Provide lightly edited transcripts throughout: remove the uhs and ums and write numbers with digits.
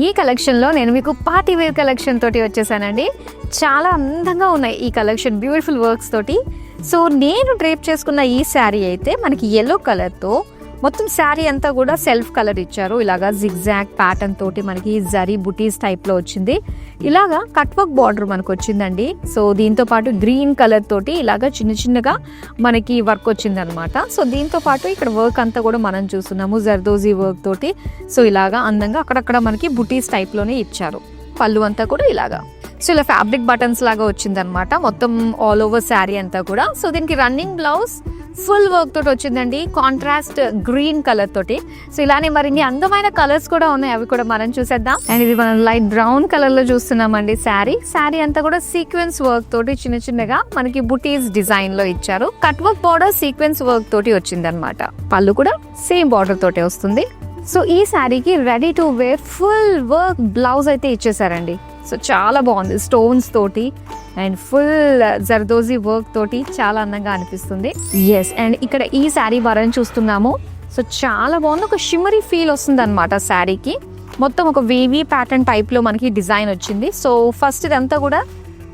ఈ కలెక్షన్లో నేను మీకు పార్టీ వేర్ కలెక్షన్ తోటి వచ్చేసానండి. చాలా అందంగా ఉన్నాయి ఈ కలెక్షన్, బ్యూటిఫుల్ వర్క్స్ తోటి. సో నేను డ్రేప్ చేసుకున్న ఈ శారీ అయితే మనకి ఎల్లో కలర్తో మొత్తం శారీ అంతా కూడా సెల్ఫ్ కలర్ ఇచ్చారు. ఇలాగా జిగ్జాగ్ ప్యాటర్న్ తోటి మనకి జరీ బుటీస్ టైప్లో వచ్చింది. ఇలాగా కట్ వర్క్ బార్డర్ మనకు వచ్చిందండి. సో దీంతో పాటు గ్రీన్ కలర్ తోటి ఇలాగా చిన్న చిన్నగా మనకి వర్క్ వచ్చింది అనమాట. సో దీంతో పాటు ఇక్కడ వర్క్ అంతా కూడా మనం చూస్తున్నాము జర్దోజీ వర్క్ తోటి. సో ఇలాగా అందంగా అక్కడక్కడ మనకి బుటీస్ టైప్లోనే ఇచ్చారు. పళ్ళు అంతా కూడా ఇలాగా సో ఇలా ఫ్యాబ్రిక్ బటన్స్ లాగా వచ్చిందనమాట మొత్తం ఆల్ ఓవర్ శారీ అంతా కూడా. సో దీనికి రన్నింగ్ బ్లౌజ్ ఫుల్ వర్క్ తోటి వచ్చిందండి, కాంట్రాస్ట్ గ్రీన్ కలర్ తోటి. సో ఇలానే మరిన్ని అందమైన కలర్స్ కూడా ఉన్నాయి, అవి కూడా మనం చూసేద్దాం. అండ్ ఇది మనం లైట్ బ్రౌన్ కలర్ లో చూస్తున్నామండి. శారీ అంతా కూడా సీక్వెన్స్ వర్క్ తోటి చిన్న చిన్నగా మనకి బుటీస్ డిజైన్ లో ఇచ్చారు. Cut work border sequence work తోటి వచ్చింది అనమాట. పళ్ళు కూడా సేమ్ బార్డర్ తోటి వస్తుంది. సో ఈ శారీకి ready to wear full work blouse అయితే ఇచ్చేసారండి. సో చాలా బాగుంది, స్టోన్స్ తోటి అండ్ ఫుల్ జర్దోజీ వర్క్ తోటి చాలా అందంగా అనిపిస్తుంది. ఎస్, అండ్ ఇక్కడ ఈ శారీ వరని చూస్తున్నాము. సో చాలా బాగుంది, ఒక షిమరీ ఫీల్ వస్తుంది అనమాట శారీకి. మొత్తం ఒక వేవీ ప్యాటర్న్ టైప్లో మనకి డిజైన్ వచ్చింది. సో ఫస్ట్ ఇదంతా కూడా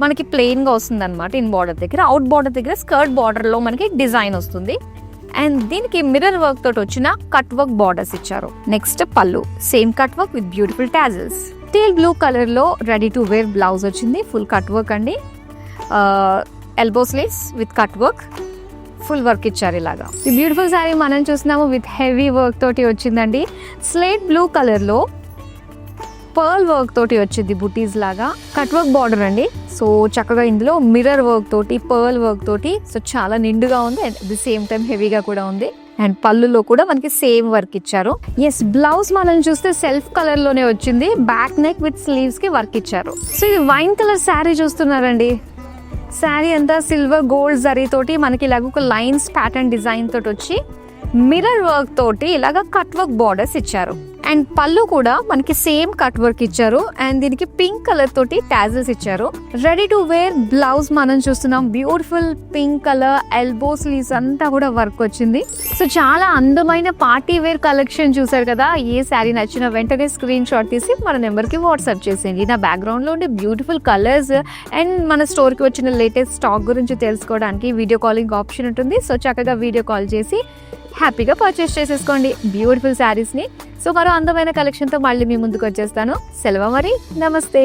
మనకి ప్లెయిన్గా వస్తుంది అనమాట. ఇన్ బార్డర్ దగ్గర, అవుట్ బార్డర్ దగ్గర స్కర్ట్ బార్డర్లో మనకి డిజైన్ వస్తుంది. అండ్ దీనికి మిర్రర్ వర్క్ తోటి వచ్చిన కట్ వర్క్ బార్డర్స్ ఇచ్చారు. నెక్స్ట్ పళ్ళు same cut work with beautiful tassels. Teal blue colour లో రెడీ టు వేర్ బ్లౌజ్ వచ్చింది, ఫుల్ కట్ వర్క్ అండి. Elbow sleeves with cut work, full work ఇచ్చారు ఇలాగా. ఈ బ్యూటిఫుల్ శారీ మనం చూస్తున్నాము విత్ హెవీ వర్క్ తోటి వచ్చిందండి. స్లేట్ బ్లూ కలర్ లో పర్ల్ వర్క్ తోటి వచ్చింది బుటీస్ లాగా. కట్ వర్క్ బార్డర్ అండి. సో చక్కగా ఇందులో మిర్రర్ వర్క్ తోటి పర్ల్ వర్క్ తోటి సో చాలా నిండుగా ఉంది and at the same time హెవీగా కూడా ఉంది. అండ్ పళ్ళులో కూడా మనకి సేమ్ వర్క్ ఇచ్చారు. ఎస్, బ్లౌజ్ మనం చూస్తే సెల్ఫ్ కలర్ లోనే వచ్చింది. బ్యాక్ నెక్ విత్ స్లీవ్స్ కి వర్క్ ఇచ్చారు. సో ఇది వైన్ కలర్ శారీ చూస్తున్నారండి. శారీ అంతా సిల్వర్ గోల్డ్ జరీ తోటి మనకి ఇలాగ ఒక లైన్స్ ప్యాటర్న్ డిజైన్ తోటి వచ్చి మిర్రర్ వర్క్ తోటి ఇలాగ కట్ వర్క్ బార్డర్స్ ఇచ్చారు. అండ్ పళ్ళు కూడా మనకి సేమ్ కట్ వర్క్ ఇచ్చారు. అండ్ దీనికి పింక్ కలర్ తోటి టాజిల్స్ ఇచ్చారు. రెడీ టు వేర్ బ్లౌజ్ మనం చూస్తున్నాం, beautiful pink colour, elbow sleeves అంతా కూడా వర్క్ వచ్చింది. సో చాలా అందమైన పార్టీ వేర్ కలెక్షన్ చూసారు కదా. ఏ శారీ నచ్చిన వెంటనే స్క్రీన్ షాట్ తీసి మన నెంబర్కి వాట్సాప్ చేసేయండి. నా బ్యాక్గ్రౌండ్లో ఉండే బ్యూటిఫుల్ కలర్స్ అండ్ మన స్టోర్కి వచ్చిన లేటెస్ట్ స్టాక్ గురించి తెలుసుకోవడానికి వీడియో కాలింగ్ ఆప్షన్ ఉంటుంది. సో చక్కగా వీడియో కాల్ చేసి హ్యాపీగా పర్చేస్ చేసేసుకోండి బ్యూటిఫుల్ శారీస్ని. సో మరో అందమైన కలెక్షన్తో మళ్ళీ మీ ముందుకు వచ్చేస్తాను. సెలవు మరి, నమస్తే.